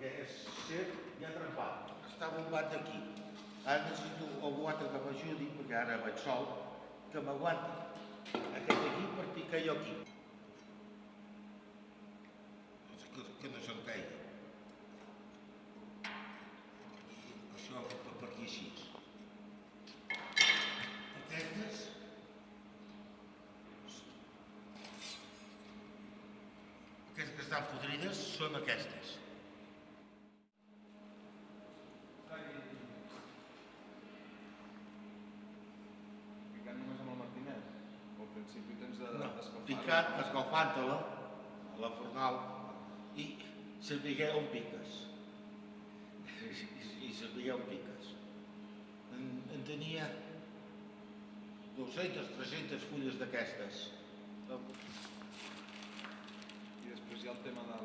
perquè és cert i ha trempat. Està bombat d'aquí. Ara necessito algú altre que m'ajudi, perquè ara vaig sol, que m'aguanti aquest aquí per picar jo aquí. Que no se'n caigui. Això per aquí així. Aquestes que estan podrides són aquestes. Picant només amb el martinet? O al principi tens d'escalfar-la? Picant, escalfant-la, a la fornal, i sabia on piques. I sabia on piques. En tenia 200, 300 fulles d'aquestes. I després hi ha el tema del